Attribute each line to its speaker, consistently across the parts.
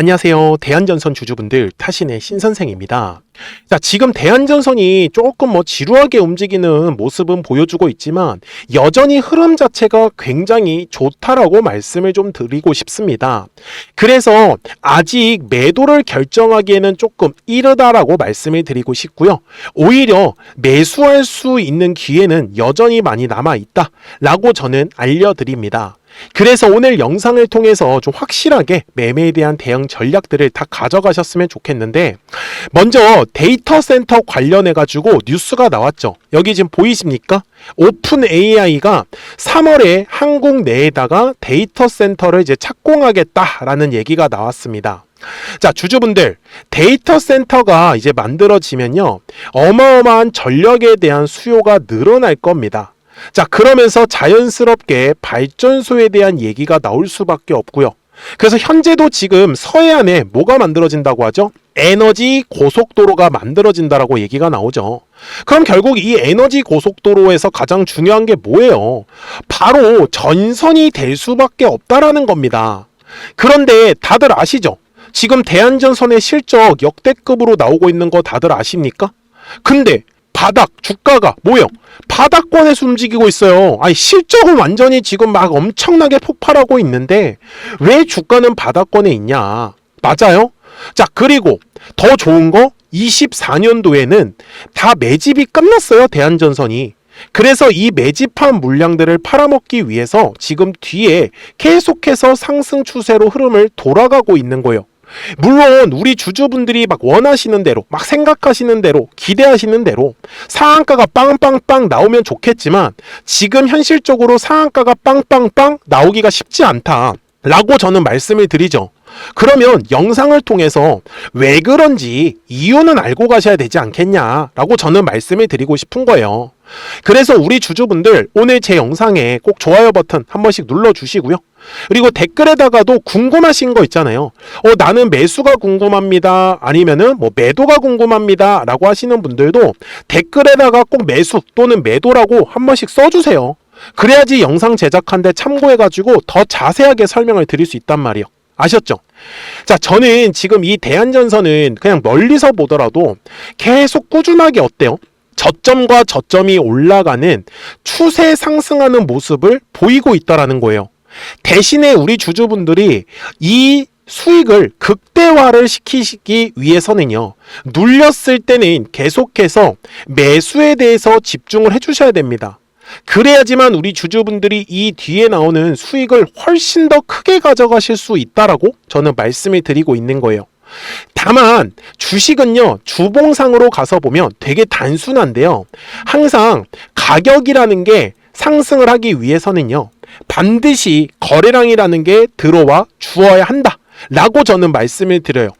Speaker 1: 안녕하세요. 대한전선 주주분들, 타신의 신선생입니다. 자, 지금 대한전선이 조금 지루하게 움직이는 모습은 보여주고 있지만 여전히 흐름 자체가 굉장히 좋다라고 말씀을 좀 드리고 싶습니다. 그래서 아직 매도를 결정하기에는 조금 이르다라고 말씀을 드리고 싶고요. 오히려 매수할 수 있는 기회는 여전히 많이 남아있다라고 저는 알려드립니다. 그래서 오늘 영상을 통해서 좀 확실하게 매매에 대한 대응 전략들을 다 가져가셨으면 좋겠는데, 먼저 데이터 센터 관련해 가지고 뉴스가 나왔죠. 여기 지금 보이십니까? 오픈 AI가 3월에 한국 내에다가 데이터 센터를 이제 착공하겠다라는 얘기가 나왔습니다. 자, 주주분들, 데이터 센터가 이제 만들어지면요, 어마어마한 전력에 대한 수요가 늘어날 겁니다. 자, 그러면서 자연스럽게 발전소에 대한 얘기가 나올 수밖에 없고요. 그래서 현재도 지금 서해안에 뭐가 만들어진다고 하죠? 에너지 고속도로가 만들어진다라고 얘기가 나오죠. 그럼 결국 이 에너지 고속도로에서 가장 중요한 게 뭐예요? 바로 전선이 될 수밖에 없다라는 겁니다. 그런데 다들 아시죠? 지금 대한전선의 실적 역대급으로 나오고 있는 거 다들 아십니까? 근데 바닥 주가가 뭐예요? 바닥권에서 움직이고 있어요. 아니, 실적은 완전히 지금 막 엄청나게 폭발하고 있는데 왜 주가는 바닥권에 있냐? 맞아요? 자, 그리고 더 좋은 거 24년도에는 다 매집이 끝났어요, 대한전선이. 그래서 이 매집한 물량들을 팔아먹기 위해서 지금 뒤에 계속해서 상승 추세로 흐름을 돌아가고 있는 거예요. 물론 우리 주주분들이 막 원하시는 대로, 막 생각하시는 대로, 기대하시는 대로 상한가가 빵빵빵 나오면 좋겠지만 지금 현실적으로 상한가가 빵빵빵 나오기가 쉽지 않다 라고 저는 말씀을 드리죠. 그러면 영상을 통해서 왜 그런지 이유는 알고 가셔야 되지 않겠냐라고 저는 말씀을 드리고 싶은 거예요. 그래서 우리 주주분들, 오늘 제 영상에 꼭 좋아요 버튼 한 번씩 눌러주시고요. 그리고 댓글에다가도 궁금하신 거 있잖아요. 나는 매수가 궁금합니다. 아니면은 매도가 궁금합니다. 라고 하시는 분들도 댓글에다가 꼭 매수 또는 매도라고 한 번씩 써주세요. 그래야지 영상 제작하는데 참고해가지고 더 자세하게 설명을 드릴 수 있단 말이에요. 아셨죠? 자, 저는 지금 이 대한전선은 그냥 멀리서 보더라도 계속 꾸준하게 어때요? 저점과 저점이 올라가는 추세 상승하는 모습을 보이고 있다라는 거예요. 대신에 우리 주주분들이 이 수익을 극대화를 시키기 위해서는요, 눌렸을 때는 계속해서 매수에 대해서 집중을 해주셔야 됩니다. 그래야지만 우리 주주분들이 이 뒤에 나오는 수익을 훨씬 더 크게 가져가실 수 있다라고 저는 말씀을 드리고 있는 거예요. 다만 주식은요, 주봉상으로 가서 보면 되게 단순한데요, 항상 가격이라는 게 상승을 하기 위해서는요, 반드시 거래량이라는 게 들어와 주어야 한다 라고 저는 말씀을 드려요.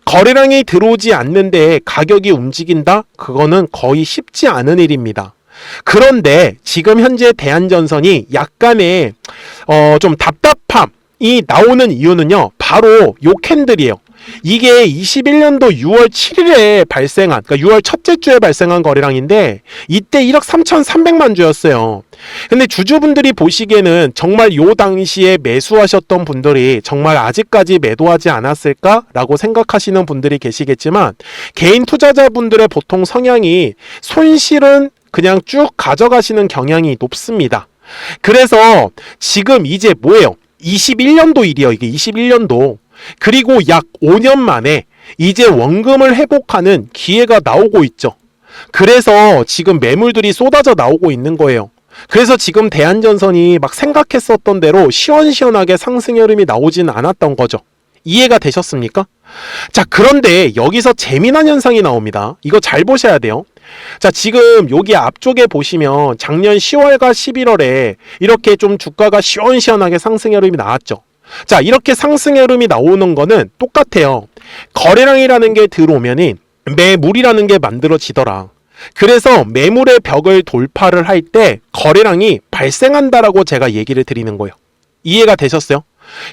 Speaker 1: 거래량이 들어오지 않는데 가격이 움직인다? 그거는 거의 쉽지 않은 일입니다. 그런데 지금 현재 대한전선이 약간의 좀 답답함이 나오는 이유는요, 바로 요 캔들이에요. 이게 21년도 6월 7일에 발생한, 그러니까 6월 첫째 주에 발생한 거래량인데 이때 1억 3,300만 주였어요. 근데 주주분들이 보시기에는 정말 요 당시에 매수하셨던 분들이 정말 아직까지 매도하지 않았을까라고 생각하시는 분들이 계시겠지만, 개인 투자자분들의 보통 성향이 손실은 그냥 쭉 가져가시는 경향이 높습니다. 그래서 지금 이제 뭐예요? 21년도 일이에요. 이게 21년도. 그리고 약 5년 만에 이제 원금을 회복하는 기회가 나오고 있죠. 그래서 지금 매물들이 쏟아져 나오고 있는 거예요. 그래서 지금 대한전선이 막 생각했었던 대로 시원시원하게 상승 흐름이 나오지는 않았던 거죠. 이해가 되셨습니까? 자, 그런데 여기서 재미난 현상이 나옵니다. 이거 잘 보셔야 돼요. 자, 지금 여기 앞쪽에 보시면 작년 10월과 11월에 이렇게 좀 주가가 시원시원하게 상승 흐름이 나왔죠. 자, 이렇게 상승 흐름이 나오는 거는 똑같아요. 거래량이라는 게 들어오면은 매물이라는 게 만들어지더라. 그래서 매물의 벽을 돌파를 할 때 거래량이 발생한다라고 제가 얘기를 드리는 거예요. 이해가 되셨어요?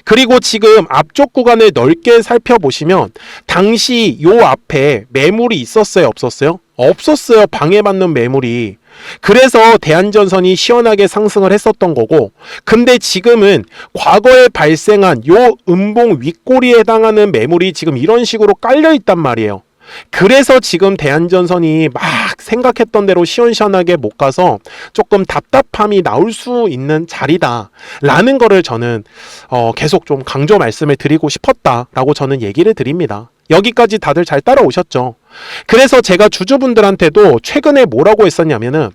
Speaker 1: 그리고 지금 앞쪽 구간을 넓게 살펴보시면 당시 요 앞에 매물이 있었어요, 없었어요? 없었어요. 방해받는 매물이. 그래서 대한전선이 시원하게 상승을 했었던 거고, 근데 지금은 과거에 발생한 요 음봉 윗꼬리에 해당하는 매물이 지금 이런 식으로 깔려 있단 말이에요. 그래서 지금 대한전선이 막 생각했던 대로 시원시원하게 못 가서 조금 답답함이 나올 수 있는 자리다 라는 거를 저는 계속 좀 강조 말씀을 드리고 싶었다라고 저는 얘기를 드립니다. 여기까지 다들 잘 따라오셨죠? 그래서 제가 주주분들한테도 최근에 뭐라고 했었냐면은,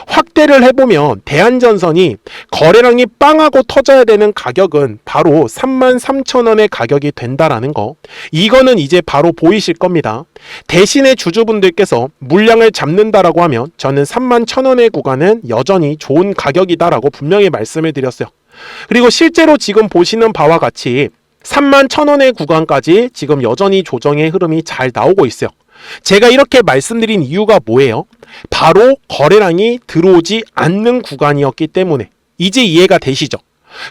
Speaker 1: 확대를 해보면 대한전선이 거래량이 빵하고 터져야 되는 가격은 바로 33,000원의 가격이 된다라는 거, 이거는 이제 바로 보이실 겁니다. 대신에 주주분들께서 물량을 잡는다라고 하면 저는 31,000원의 구간은 여전히 좋은 가격이다라고 분명히 말씀을 드렸어요. 그리고 실제로 지금 보시는 바와 같이 31,000원의 구간까지 지금 여전히 조정의 흐름이 잘 나오고 있어요. 제가 이렇게 말씀드린 이유가 뭐예요? 바로 거래량이 들어오지 않는 구간이었기 때문에. 이제 이해가 되시죠?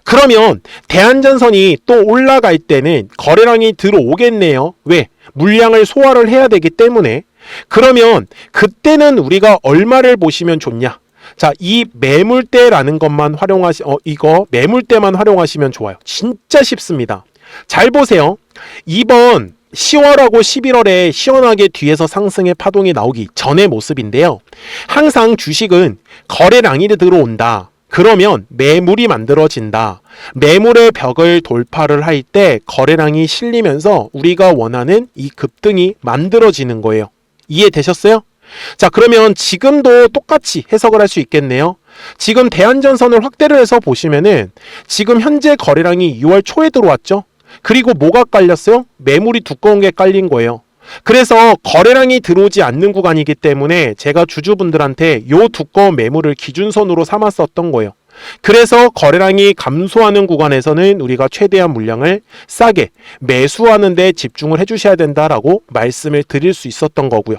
Speaker 1: 그러면 대한전선이 또 올라갈 때는 거래량이 들어오겠네요. 왜? 물량을 소화를 해야 되기 때문에. 그러면 그때는 우리가 얼마를 보시면 좋냐? 자, 이 매물대라는 것만 이거 매물대만 활용하시면 좋아요. 진짜 쉽습니다. 잘 보세요. 이번 10월하고 11월에 시원하게 뒤에서 상승의 파동이 나오기 전의 모습인데요. 항상 주식은 거래량이 들어온다. 그러면 매물이 만들어진다. 매물의 벽을 돌파를 할 때 거래량이 실리면서 우리가 원하는 이 급등이 만들어지는 거예요. 이해되셨어요? 자, 그러면 지금도 똑같이 해석을 할 수 있겠네요. 지금 대한전선을 확대를 해서 보시면은 지금 현재 거래량이 6월 초에 들어왔죠. 그리고 뭐가 깔렸어요? 매물이 두꺼운 게 깔린 거예요. 그래서 거래량이 들어오지 않는 구간이기 때문에 제가 주주분들한테 요 두꺼운 매물을 기준선으로 삼았었던 거예요. 그래서 거래량이 감소하는 구간에서는 우리가 최대한 물량을 싸게 매수하는 데 집중을 해주셔야 된다라고 말씀을 드릴 수 있었던 거고요.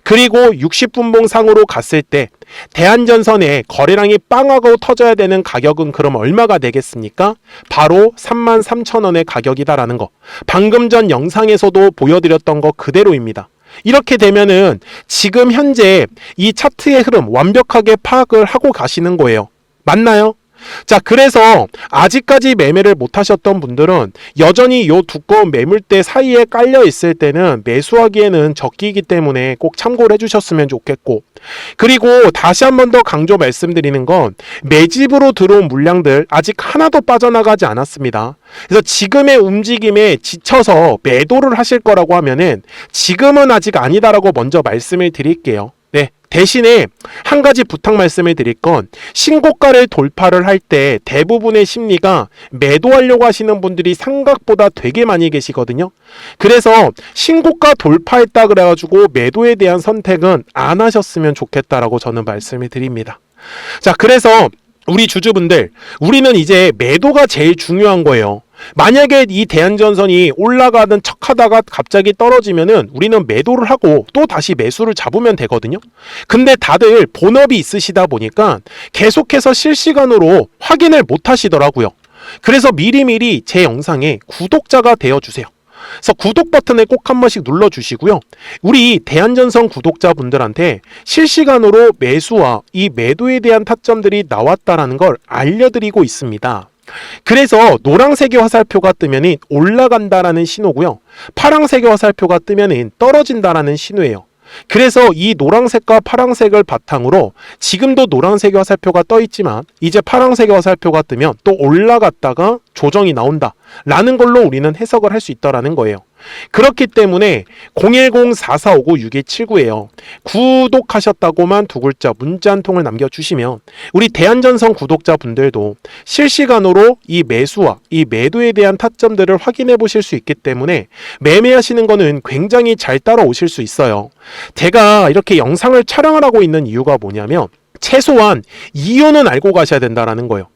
Speaker 1: 그리고 60분봉 상으로 갔을 때 대한전선의 거래량이 빵하고 터져야 되는 가격은 그럼 얼마가 되겠습니까? 바로 33,000원의 가격이다라는 거. 방금 전 영상에서도 보여드렸던 거 그대로입니다. 이렇게 되면은 지금 현재 이 차트의 흐름 완벽하게 파악을 하고 가시는 거예요. 맞나요? 자, 그래서 아직까지 매매를 못 하셨던 분들은 여전히 요 두꺼운 매물대 사이에 깔려 있을 때는 매수하기에는 적기이기 때문에 꼭 참고를 해주셨으면 좋겠고, 그리고 다시 한 번 더 강조 말씀드리는 건 매집으로 들어온 물량들 아직 하나도 빠져나가지 않았습니다. 그래서 지금의 움직임에 지쳐서 매도를 하실 거라고 하면은 지금은 아직 아니다라고 먼저 말씀을 드릴게요. 네. 대신에 한 가지 부탁 말씀을 드릴 건, 신고가를 돌파를 할 때 대부분의 심리가 매도하려고 하시는 분들이 생각보다 되게 많이 계시거든요. 그래서 신고가 돌파했다 그래가지고 매도에 대한 선택은 안 하셨으면 좋겠다라고 저는 말씀을 드립니다. 자, 그래서 우리 주주분들, 우리는 이제 매도가 제일 중요한 거예요. 만약에 이 대한전선이 올라가는 척 하다가 갑자기 떨어지면은 우리는 매도를 하고 또 다시 매수를 잡으면 되거든요. 근데 다들 본업이 있으시다 보니까 계속해서 실시간으로 확인을 못 하시더라고요. 그래서 미리미리 제 영상에 구독자가 되어주세요. 그래서 구독 버튼을 꼭 한 번씩 눌러주시고요. 우리 대한전선 구독자분들한테 실시간으로 매수와 이 매도에 대한 타점들이 나왔다라는 걸 알려드리고 있습니다. 그래서 노란색의 화살표가 뜨면 올라간다라는 신호고요. 파란색의 화살표가 뜨면 떨어진다라는 신호예요. 그래서 이 노란색과 파란색을 바탕으로 지금도 노란색의 화살표가 떠 있지만 이제 파란색의 화살표가 뜨면 또 올라갔다가 조정이 나온다 라는 걸로 우리는 해석을 할 수 있다라는 거예요. 그렇기 때문에 010-4459-6179예요. 구독하셨다고만 두 글자 문자 한 통을 남겨주시면 우리 대한전선 구독자분들도 실시간으로 이 매수와 이 매도에 대한 타점들을 확인해 보실 수 있기 때문에 매매하시는 거는 굉장히 잘 따라오실 수 있어요. 제가 이렇게 영상을 촬영을 하고 있는 이유가 뭐냐면 최소한 이유는 알고 가셔야 된다는 거예요.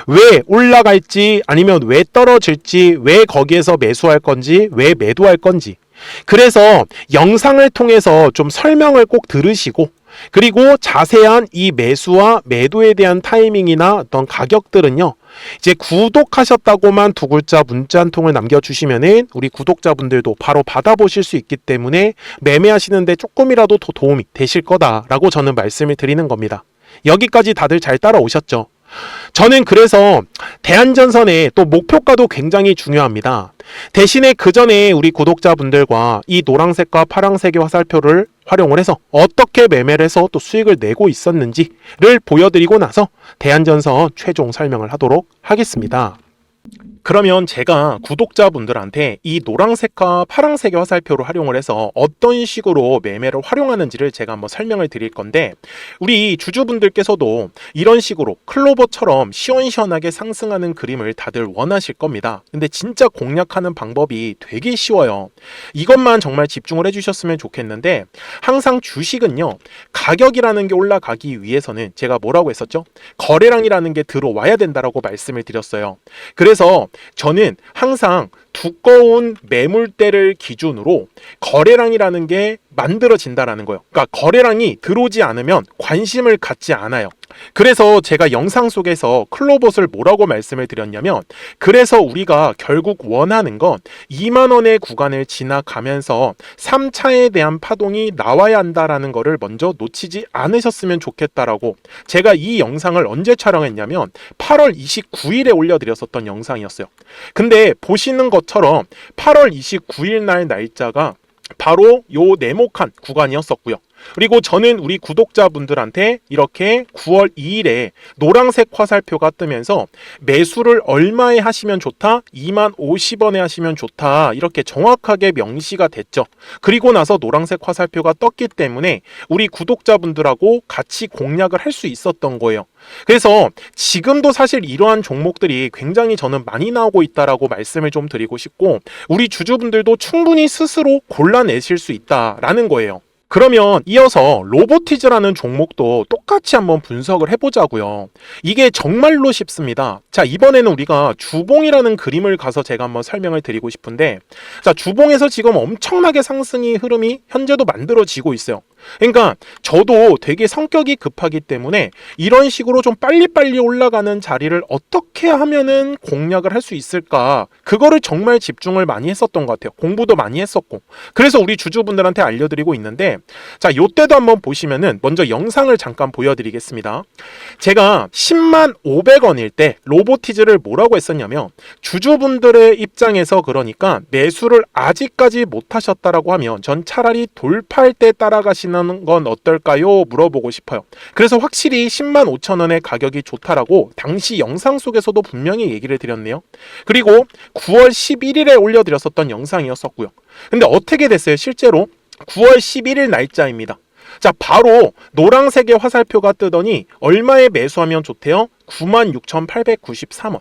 Speaker 1: 왜 올라갈지, 아니면 왜 떨어질지, 왜 거기에서 매수할 건지, 왜 매도할 건지. 그래서 영상을 통해서 좀 설명을 꼭 들으시고, 그리고 자세한 이 매수와 매도에 대한 타이밍이나 어떤 가격들은요, 이제 구독하셨다고만 두 글자 문자 한 통을 남겨주시면은 우리 구독자분들도 바로 받아보실 수 있기 때문에 매매하시는데 조금이라도 더 도움이 되실 거다라고 저는 말씀을 드리는 겁니다. 여기까지 다들 잘 따라오셨죠? 저는 그래서 대안전선의 또 목표가도 굉장히 중요합니다. 대신에 그 전에 우리 구독자분들과 이 노란색과 파란색의 화살표를 활용을 해서 어떻게 매매를 해서 또 수익을 내고 있었는지를 보여드리고 나서 대안전선 최종 설명을 하도록 하겠습니다. 그러면 제가 구독자분들한테 이 노란색과 파란색의 화살표를 활용을 해서 어떤 식으로 매매를 활용하는지를 제가 한번 설명을 드릴 건데, 우리 주주분들께서도 이런 식으로 클로버처럼 시원시원하게 상승하는 그림을 다들 원하실 겁니다. 근데 진짜 공략하는 방법이 되게 쉬워요. 이것만 정말 집중을 해주셨으면 좋겠는데, 항상 주식은요, 가격이라는 게 올라가기 위해서는 제가 뭐라고 했었죠? 거래량이라는 게 들어와야 된다라고 말씀을 드렸어요. 그래서 저는 항상 두꺼운 매물대를 기준으로 거래량이라는 게 만들어진다라는 거예요. 그러니까 거래량이 들어오지 않으면 관심을 갖지 않아요. 그래서 제가 영상 속에서 클로봇을 뭐라고 말씀을 드렸냐면, 그래서 우리가 결국 원하는 건 2만 원의 구간을 지나가면서 3차에 대한 파동이 나와야 한다라는 거를 먼저 놓치지 않으셨으면 좋겠다라고, 제가 이 영상을 언제 촬영했냐면 8월 29일에 올려드렸었던 영상이었어요. 근데 보시는 것처럼 8월 29일 날 날짜가 바로 요 네모칸 구간이었었고요. 그리고 저는 우리 구독자분들한테 이렇게 9월 2일에 노란색 화살표가 뜨면서 매수를 얼마에 하시면 좋다? 2만 50원에 하시면 좋다. 이렇게 정확하게 명시가 됐죠. 그리고 나서 노란색 화살표가 떴기 때문에 우리 구독자분들하고 같이 공략을 할 수 있었던 거예요. 그래서 지금도 사실 이러한 종목들이 굉장히 저는 많이 나오고 있다라고 말씀을 좀 드리고 싶고, 우리 주주분들도 충분히 스스로 골라내실 수 있다라는 거예요. 그러면 이어서 로보티즈라는 종목도 똑같이 한번 분석을 해보자고요. 이게 정말로 쉽습니다. 자, 이번에는 우리가 주봉이라는 그림을 가서 제가 한번 설명을 드리고 싶은데, 자, 주봉에서 지금 엄청나게 상승의 흐름이 현재도 만들어지고 있어요. 그러니까 저도 되게 성격이 급하기 때문에 이런 식으로 좀 빨리빨리 올라가는 자리를 어떻게 하면은 공략을 할 수 있을까, 그거를 정말 집중을 많이 했었던 것 같아요. 공부도 많이 했었고. 그래서 우리 주주분들한테 알려드리고 있는데, 자, 요때도 한번 보시면은 먼저 영상을 잠깐 보여드리겠습니다. 제가 10만 500원일 때 로보티즈를 뭐라고 했었냐면, 주주분들의 입장에서 그러니까 매수를 아직까지 못 하셨다라고 하면 전 차라리 돌파할 때 따라가시는 건 어떨까요? 물어보고 싶어요. 그래서 확실히 10만 5천 원의 가격이 좋다라고 당시 영상 속에서도 분명히 얘기를 드렸네요. 그리고 9월 11일에 올려드렸었던 영상이었었고요. 근데 어떻게 됐어요? 실제로 9월 11일 날짜입니다. 자, 바로 노란색의 화살표가 뜨더니 얼마에 매수하면 좋대요? 96,893원.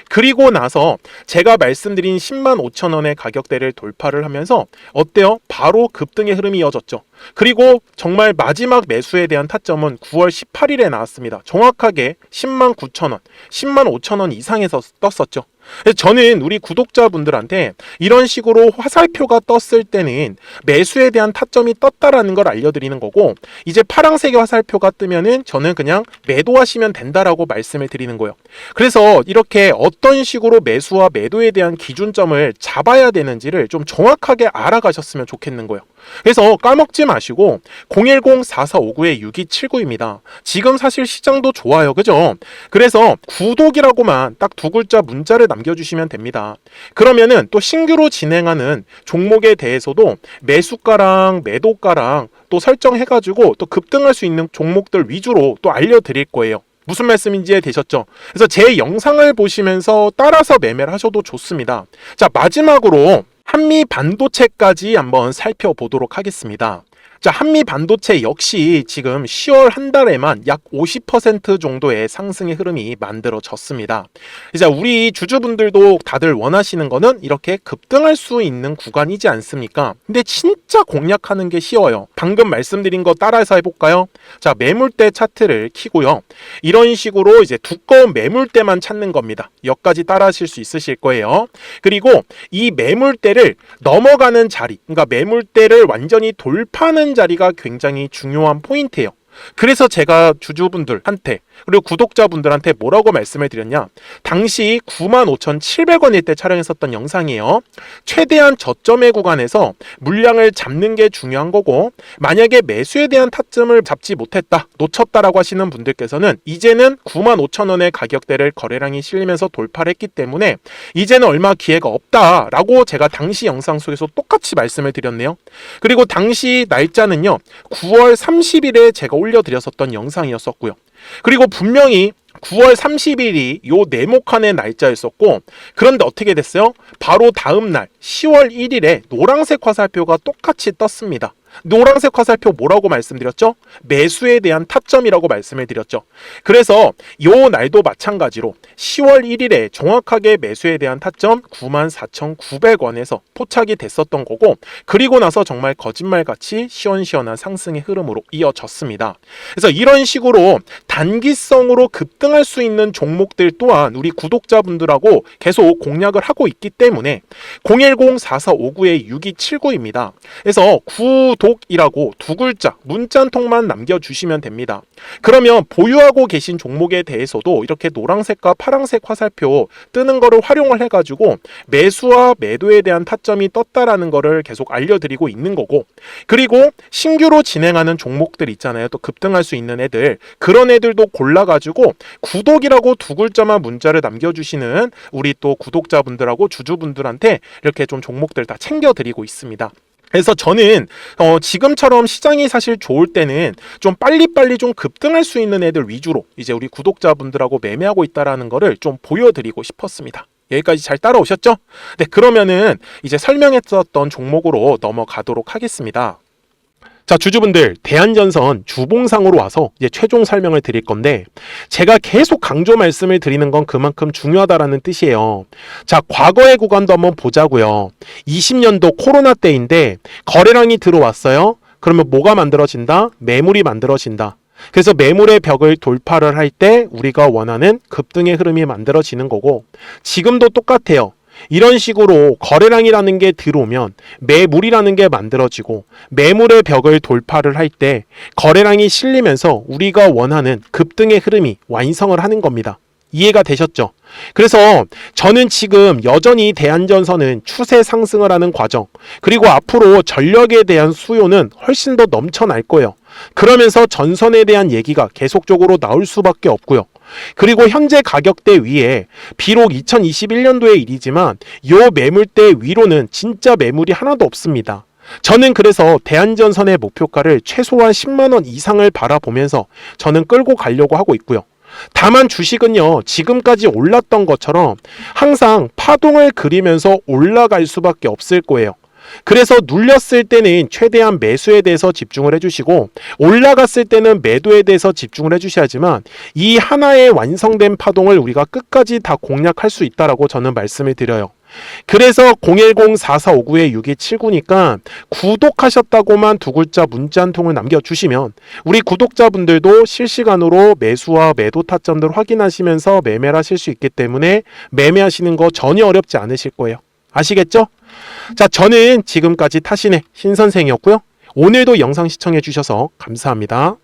Speaker 1: 그리고 나서 제가 말씀드린 10만 5천 원의 가격대를 돌파를 하면서 어때요? 바로 급등의 흐름이 이어졌죠. 그리고 정말 마지막 매수에 대한 타점은 9월 18일에 나왔습니다. 정확하게 10만 9천 원, 10만 5천 원 이상에서 떴었죠. 저는 우리 구독자분들한테 이런 식으로 화살표가 떴을 때는 매수에 대한 타점이 떴다라는 걸 알려드리는 거고, 이제 파란색의 화살표가 뜨면은 저는 그냥 매도하시면 된다라고 말씀을 드리는 거예요. 그래서 이렇게 어떤 식으로 매수와 매도에 대한 기준점을 잡아야 되는지를 좀 정확하게 알아가셨으면 좋겠는 거예요. 그래서 까먹지 마시고 010-4459-6279입니다. 지금 사실 시장도 좋아요. 그죠? 그래서 구독이라고만 딱 두 글자 문자를 남겨주시면 됩니다. 그러면은 또 신규로 진행하는 종목에 대해서도 매수가랑 매도가랑 또 설정해가지고 또 급등할 수 있는 종목들 위주로 또 알려드릴 거예요. 무슨 말씀인지 되셨죠? 그래서 제 영상을 보시면서 따라서 매매를 하셔도 좋습니다. 자, 마지막으로 한미 반도체까지 한번 살펴보도록 하겠습니다. 자, 한미 반도체 역시 지금 10월 한 달에만 약 50% 정도의 상승의 흐름이 만들어졌습니다. 이제 우리 주주분들도 다들 원하시는 거는 이렇게 급등할 수 있는 구간이지 않습니까? 근데 진짜 공략하는 게 쉬워요. 방금 말씀드린 거 따라해서 해볼까요? 자, 매물대 차트를 키고요. 이런 식으로 이제 두꺼운 매물대만 찾는 겁니다. 여기까지 따라하실 수 있으실 거예요. 그리고 이 매물대를 넘어가는 자리, 그러니까 매물대를 완전히 돌파하는 자리가 굉장히 중요한 포인트예요. 그래서 제가 주주분들한테 그리고 구독자분들한테 뭐라고 말씀을 드렸냐? 당시 95,700원일 때 촬영했었던 영상이에요. 최대한 저점의 구간에서 물량을 잡는 게 중요한 거고, 만약에 매수에 대한 타점을 잡지 못했다, 놓쳤다라고 하시는 분들께서는 이제는 95,000원의 가격대를 거래량이 실리면서 돌파를 했기 때문에 이제는 얼마 기회가 없다라고 제가 당시 영상 속에서 똑같이 말씀을 드렸네요. 그리고 당시 날짜는요, 9월 30일에 제가 올려드렸었던 영상이었었고요. 그리고 분명히 9월 30일이 요 네모칸의 날짜였었고, 그런데 어떻게 됐어요? 바로 다음 날 10월 1일에 노란색 화살표가 똑같이 떴습니다. 노란색 화살표 뭐라고 말씀드렸죠? 매수에 대한 타점이라고 말씀을 드렸죠. 그래서 요 날도 마찬가지로 10월 1일에 정확하게 매수에 대한 타점 94,900원에서 포착이 됐었던 거고, 그리고 나서 정말 거짓말같이 시원시원한 상승의 흐름으로 이어졌습니다. 그래서 이런 식으로 단기성으로 급등할 수 있는 종목들 또한 우리 구독자분들하고 계속 공략을 하고 있기 때문에 010-4459-6279입니다. 그래서 구독이라고 두 글자 문자 한 통만 남겨주시면 됩니다. 그러면 보유하고 계신 종목에 대해서도 이렇게 노란색과 파란색 화살표 뜨는 거를 활용을 해가지고 매수와 매도에 대한 타점이 떴다라는 거를 계속 알려드리고 있는 거고, 그리고 신규로 진행하는 종목들 있잖아요. 또 급등할 수 있는 애들, 그런 애들도 골라가지고 구독이라고 두 글자만 문자를 남겨주시는 우리 또 구독자분들하고 주주분들한테 이렇게 좀 종목들 다 챙겨드리고 있습니다. 그래서 저는 지금처럼 시장이 사실 좋을 때는 좀 빨리빨리 좀 급등할 수 있는 애들 위주로 이제 우리 구독자분들하고 매매하고 있다라는 거를 좀 보여드리고 싶었습니다. 여기까지 잘 따라오셨죠? 네, 그러면은 이제 설명했었던 종목으로 넘어가도록 하겠습니다. 자, 주주분들, 대한전선 주봉상으로 와서 이제 최종 설명을 드릴 건데, 제가 계속 강조 말씀을 드리는 건 그만큼 중요하다라는 뜻이에요. 자, 과거의 구간도 한번 보자고요. 20년도 코로나 때인데 거래량이 들어왔어요. 그러면 뭐가 만들어진다? 매물이 만들어진다. 그래서 매물의 벽을 돌파를 할 때 우리가 원하는 급등의 흐름이 만들어지는 거고, 지금도 똑같아요. 이런 식으로 거래량이라는 게 들어오면 매물이라는 게 만들어지고, 매물의 벽을 돌파를 할 때 거래량이 실리면서 우리가 원하는 급등의 흐름이 완성을 하는 겁니다. 이해가 되셨죠? 그래서 저는 지금 여전히 대한전선은 추세 상승을 하는 과정, 그리고 앞으로 전력에 대한 수요는 훨씬 더 넘쳐날 거예요. 그러면서 전선에 대한 얘기가 계속적으로 나올 수밖에 없고요. 그리고 현재 가격대 위에 비록 2021년도의 일이지만 요 매물대 위로는 진짜 매물이 하나도 없습니다. 저는 그래서 대한전선의 목표가를 최소한 10만원 이상을 바라보면서 저는 끌고 가려고 하고 있고요. 다만 주식은요, 지금까지 올랐던 것처럼 항상 파동을 그리면서 올라갈 수밖에 없을 거예요. 그래서 눌렸을 때는 최대한 매수에 대해서 집중을 해주시고, 올라갔을 때는 매도에 대해서 집중을 해주셔야지만 이 하나의 완성된 파동을 우리가 끝까지 다 공략할 수 있다라고 저는 말씀을 드려요. 그래서 010-4459-6279니까 구독하셨다고만 두 글자 문자 한 통을 남겨주시면 우리 구독자분들도 실시간으로 매수와 매도 타점들 확인하시면서 매매를 하실 수 있기 때문에 매매하시는 거 전혀 어렵지 않으실 거예요. 아시겠죠? 자, 저는 지금까지 타신의 신선생이었고요. 오늘도 영상 시청해 주셔서 감사합니다.